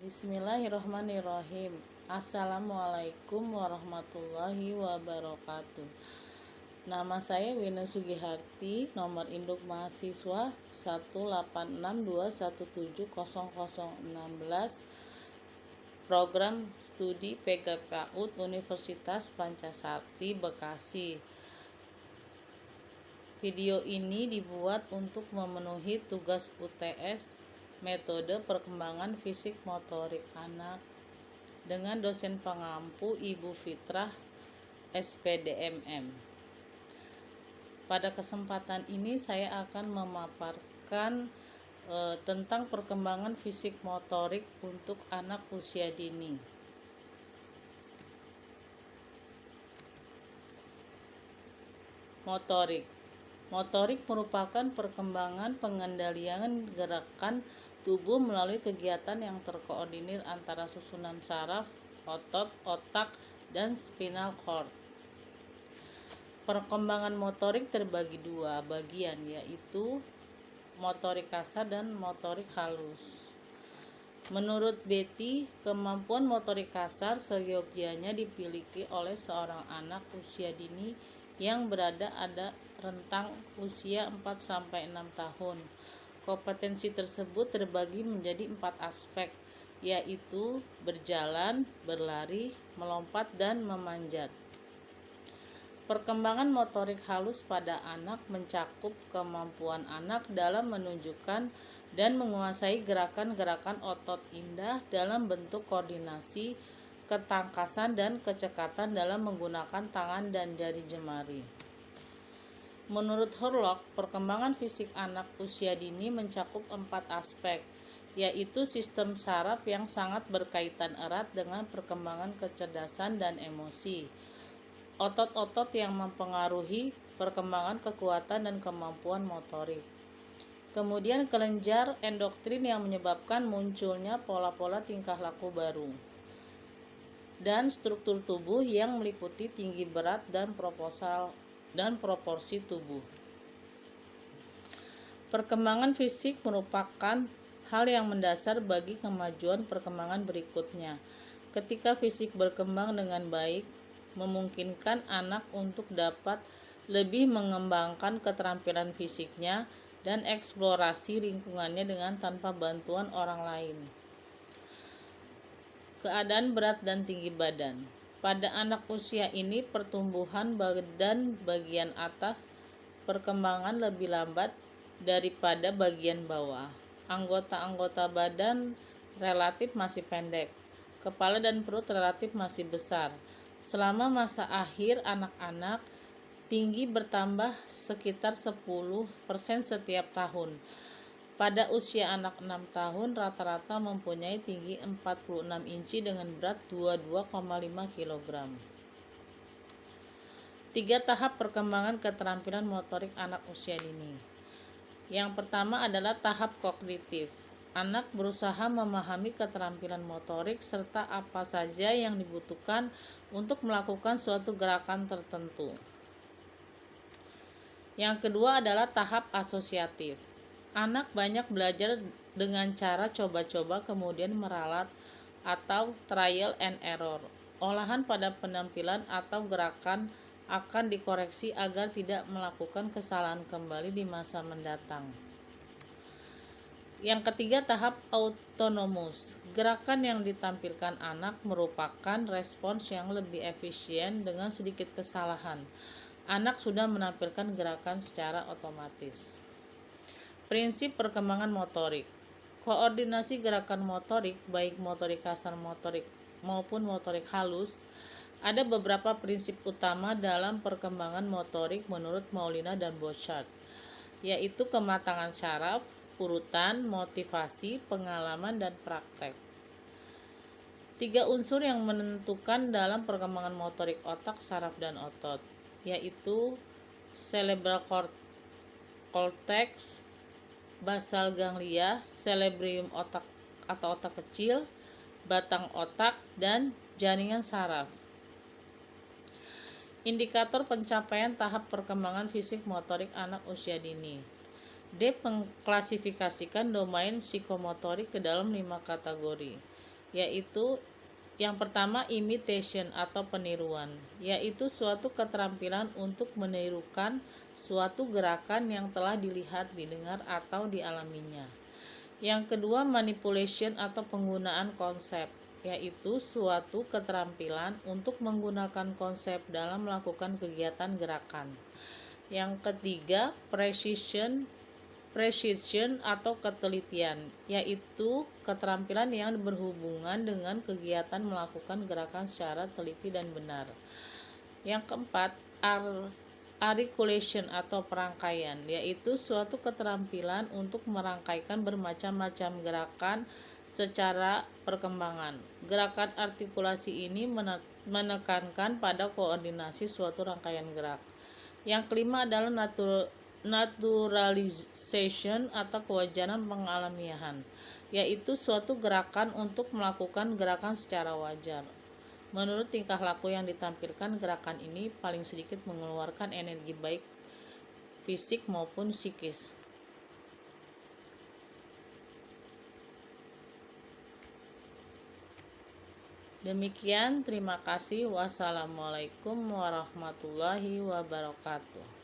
Bismillahirrahmanirrahim. Assalamualaikum warahmatullahi wabarakatuh. Nama saya Wina Sugiharti, nomor induk mahasiswa 18621700016, program studi PGPAUD Universitas Pancasarti Bekasi. Video ini dibuat untuk memenuhi tugas UTS metode perkembangan fisik motorik anak dengan dosen pengampu Ibu Fitrah SPDMM. Pada kesempatan ini saya akan memaparkan tentang perkembangan fisik motorik untuk anak usia dini. Motorik merupakan perkembangan pengendalian gerakan tubuh melalui kegiatan yang terkoordinir antara susunan saraf, otot, otak, dan spinal cord. Perkembangan motorik terbagi dua bagian, yaitu motorik kasar dan motorik halus. Menurut Betty, kemampuan motorik kasar seyogianya dimiliki oleh seorang anak usia dini yang berada rentang usia 4-6 tahun. Kompetensi tersebut terbagi menjadi 4 aspek, yaitu berjalan, berlari, melompat, dan memanjat. Perkembangan motorik halus pada anak mencakup kemampuan anak dalam menunjukkan dan menguasai gerakan-gerakan otot indah dalam bentuk koordinasi, ketangkasan, dan kecekatan dalam menggunakan tangan dan jari jemari. Menurut Hurlock, perkembangan fisik anak usia dini mencakup 4 aspek, yaitu sistem saraf yang sangat berkaitan erat dengan perkembangan kecerdasan dan emosi, otot-otot yang mempengaruhi perkembangan kekuatan dan kemampuan motorik, kemudian kelenjar endokrin yang menyebabkan munculnya pola-pola tingkah laku baru, dan struktur tubuh yang meliputi tinggi berat dan proporsi tubuh. Perkembangan fisik merupakan hal yang mendasar bagi kemajuan perkembangan berikutnya. Ketika fisik berkembang dengan baik, memungkinkan anak untuk dapat lebih mengembangkan keterampilan fisiknya dan eksplorasi lingkungannya dengan tanpa bantuan orang lain. Keadaan berat dan tinggi badan. Pada anak usia ini, pertumbuhan badan bagian atas perkembangan lebih lambat daripada bagian bawah. Anggota-anggota badan relatif masih pendek. Kepala dan perut relatif masih besar. Selama masa akhir anak-anak, tinggi bertambah sekitar 10% setiap tahun. Pada usia anak 6 tahun, rata-rata mempunyai tinggi 46 inci dengan berat 22,5 kg. 3 tahap perkembangan keterampilan motorik anak usia dini. Yang pertama adalah tahap kognitif. Anak berusaha memahami keterampilan motorik serta apa saja yang dibutuhkan untuk melakukan suatu gerakan tertentu. Yang kedua adalah tahap asosiatif. Anak banyak belajar dengan cara coba-coba kemudian meralat atau trial and error. Olahan pada penampilan atau gerakan akan dikoreksi agar tidak melakukan kesalahan kembali di masa mendatang. Yang ketiga, tahap autonomus. Gerakan yang ditampilkan anak merupakan respons yang lebih efisien dengan sedikit kesalahan. Anak sudah menampilkan gerakan secara otomatis. Prinsip perkembangan motorik. Koordinasi gerakan motorik, baik motorik kasar motorik maupun motorik halus, ada beberapa prinsip utama dalam perkembangan motorik menurut Maulina dan Borchardt, yaitu kematangan syaraf, urutan, motivasi, pengalaman, dan praktek. 3 unsur yang menentukan dalam perkembangan motorik otak, saraf, dan otot, yaitu cerebral cortex, basal ganglia, cerebrium otak atau otak kecil, batang otak, dan jaringan saraf. Indikator pencapaian tahap perkembangan fisik motorik anak usia dini. D mengklasifikasikan domain psikomotorik ke dalam 5 kategori. yaitu yang pertama imitation atau peniruan, yaitu suatu keterampilan untuk menirukan suatu gerakan yang telah dilihat, didengar, atau dialaminya. Yang kedua, manipulation atau penggunaan konsep, yaitu suatu keterampilan untuk menggunakan konsep dalam melakukan kegiatan gerakan. Yang ketiga, precision atau ketelitian, yaitu keterampilan yang berhubungan dengan kegiatan melakukan gerakan secara teliti dan benar. Yang keempat, articulation atau perangkaian, yaitu suatu keterampilan untuk merangkaikan bermacam-macam gerakan secara perkembangan. Gerakan artikulasi ini menekankan pada koordinasi suatu rangkaian gerak. Yang kelima adalah naturalization atau kewajaran pengalamiahan, yaitu suatu gerakan untuk melakukan gerakan secara wajar. Menurut tingkah laku yang ditampilkan, gerakan ini paling sedikit mengeluarkan energi baik fisik maupun psikis. Demikian, terima kasih. Wassalamualaikum warahmatullahi wabarakatuh.